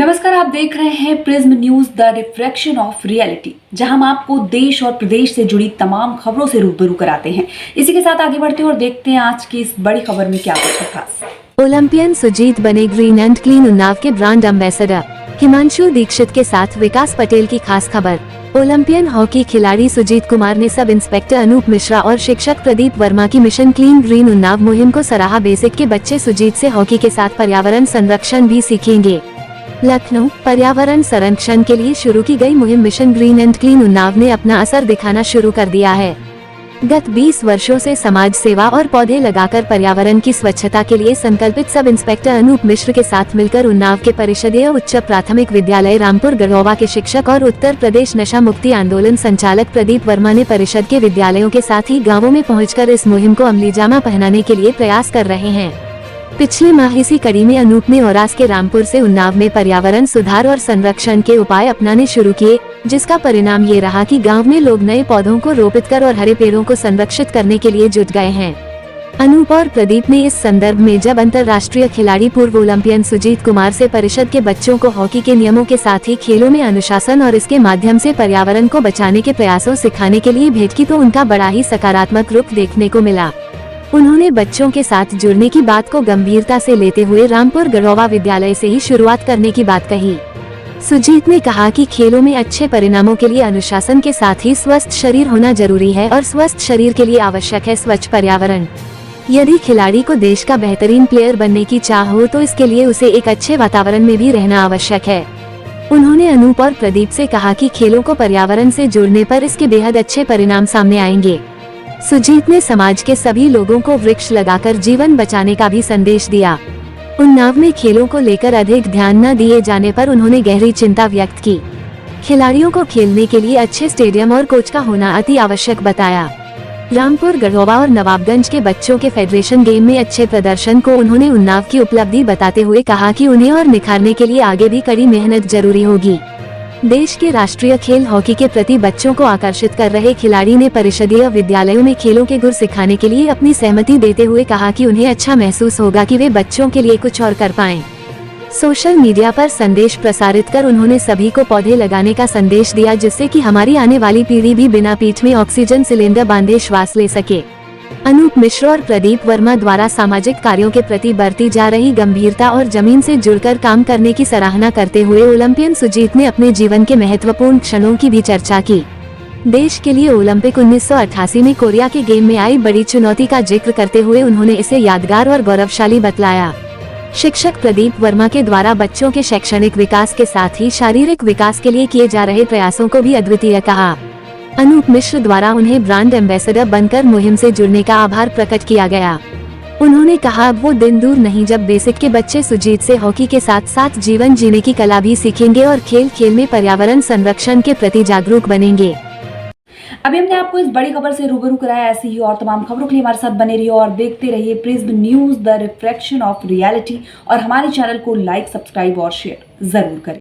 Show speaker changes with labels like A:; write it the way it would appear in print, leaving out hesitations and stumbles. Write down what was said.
A: नमस्कार, आप देख रहे हैं prism news the reflection of reality, जहां हम आपको देश और प्रदेश से जुड़ी तमाम खबरों से रूबरू कराते हैं। इसी के साथ आगे बढ़ते हैं और देखते हैं आज की इस बड़ी खबर में क्या कुछ है खास।
B: ओलंपियन सुजीत बने ग्रीन एंड क्लीन उन्नाव के ब्रांड एम्बेसडर। हिमांशु दीक्षित के साथ विकास पटेल की खास खबर। ओलंपियन हॉकी खिलाड़ी सुजीत कुमार ने सब इंस्पेक्टर अनूप मिश्रा और शिक्षक प्रदीप वर्मा की मिशन क्लीन ग्रीन उन्नाव मुहिम को सराहा। बेसिक के बच्चे सुजीत से हॉकी के साथ पर्यावरण संरक्षण भी सीखेंगे। लखनऊ पर्यावरण संरक्षण के लिए शुरू की गई मुहिम mission green and clean Unnao ने अपना असर दिखाना शुरू कर दिया है। गत 20 वर्षों से समाज सेवा और पौधे लगाकर पर्यावरण की स्वच्छता के लिए संकल्पित सब इंस्पेक्टर अनूप मिश्र के साथ मिलकर उन्नाव के परिषदीय उच्च प्राथमिक विद्यालय रामपुर गढ़वा के शिक्षक और उत्तर प्रदेश नशा मुक्ति आंदोलन संचालक प्रदीप वर्मा ने परिषद के विद्यालयों के साथ ही गाँवों में पहुँचकर इस मुहिम को अमलीजामा पहनाने के लिए प्रयास कर रहे हैं। पिछले माह इसी कड़ी में अनूप ने औरास के रामपुर से उन्नाव में पर्यावरण सुधार और संरक्षण के उपाय अपनाने शुरू किए, जिसका परिणाम ये रहा कि गांव में लोग नए पौधों को रोपित कर और हरे पेड़ों को संरक्षित करने के लिए जुट गए हैं। अनूप और प्रदीप ने इस संदर्भ में जब अंतर्राष्ट्रीय खिलाड़ी पूर्व ओलंपियन सुजीत कुमार से परिषद के बच्चों को हॉकी के नियमों के साथ ही खेलों में अनुशासन और इसके माध्यम से पर्यावरण को बचाने के प्रयासों सिखाने के लिए भेंट की तो उनका बड़ा ही सकारात्मक रुख देखने को मिला। उन्होंने बच्चों के साथ जुड़ने की बात को गंभीरता से लेते हुए रामपुर गढ़वा विद्यालय से ही शुरुआत करने की बात कही। सुजीत ने कहा कि खेलों में अच्छे परिणामों के लिए अनुशासन के साथ ही स्वस्थ शरीर होना जरूरी है और स्वस्थ शरीर के लिए आवश्यक है स्वच्छ पर्यावरण। यदि खिलाड़ी को देश का बेहतरीन प्लेयर बनने की चाह हो तो इसके लिए उसे एक अच्छे वातावरण में भी रहना आवश्यक है। उन्होंने अनूप और प्रदीप से कहा कि खेलों को पर्यावरण से जुड़ने पर इसके बेहद अच्छे परिणाम सामने आएंगे। सुजीत ने समाज के सभी लोगों को वृक्ष लगाकर जीवन बचाने का भी संदेश दिया। उन्नाव में खेलों को लेकर अधिक ध्यान न दिए जाने पर उन्होंने गहरी चिंता व्यक्त की। खिलाड़ियों को खेलने के लिए अच्छे स्टेडियम और कोच का होना अति आवश्यक बताया। रामपुर गढ़वा और नवाबगंज के बच्चों के फेडरेशन गेम में अच्छे प्रदर्शन को उन्होंने उन्नाव की उपलब्धि बताते हुए कहा कि उन्हें और निखारने के लिए आगे भी कड़ी मेहनत जरूरी होगी। देश के राष्ट्रीय खेल हॉकी के प्रति बच्चों को आकर्षित कर रहे खिलाड़ी ने परिषदीय विद्यालयों में खेलों के गुर सिखाने के लिए अपनी सहमति देते हुए कहा कि उन्हें अच्छा महसूस होगा कि वे बच्चों के लिए कुछ और कर पाएं। सोशल मीडिया पर संदेश प्रसारित कर उन्होंने सभी को पौधे लगाने का संदेश दिया, जिससे कि हमारी आने वाली पीढ़ी भी बिना पीठ में ऑक्सीजन सिलेंडर बांधे श्वास ले सके। अनूप मिश्र और प्रदीप वर्मा द्वारा सामाजिक कार्यों के प्रति बरती जा रही गंभीरता और जमीन से जुड़कर काम करने की सराहना करते हुए ओलंपियन सुजीत ने अपने जीवन के महत्वपूर्ण क्षणों की भी चर्चा की। देश के लिए ओलंपिक 1988 में कोरिया के गेम में आई बड़ी चुनौती का जिक्र करते हुए उन्होंने इसे यादगार और गौरवशाली बतलाया। शिक्षक प्रदीप वर्मा के द्वारा बच्चों के शैक्षणिक विकास के साथ ही शारीरिक विकास के लिए किए जा रहे प्रयासों को भी अद्वितीय कहा। अनूप मिश्र द्वारा उन्हें ब्रांड एम्बेसडर बनकर मुहिम से जुड़ने का आभार प्रकट किया गया। उन्होंने कहा अब वो दिन दूर नहीं जब बेसिक के बच्चे सुजीत से हॉकी के साथ साथ जीवन जीने की कला भी सीखेंगे और खेल खेल में पर्यावरण संरक्षण के प्रति जागरूक बनेंगे।
A: अभी हमने आपको इस बड़ी खबर से रूबरू कराया। ऐसी ही और तमाम खबरों के लिए हमारे साथ बने रहिए और देखते रहिए prism news the reflection of reality, और हमारे चैनल को लाइक, सब्सक्राइब और शेयर जरूर करें।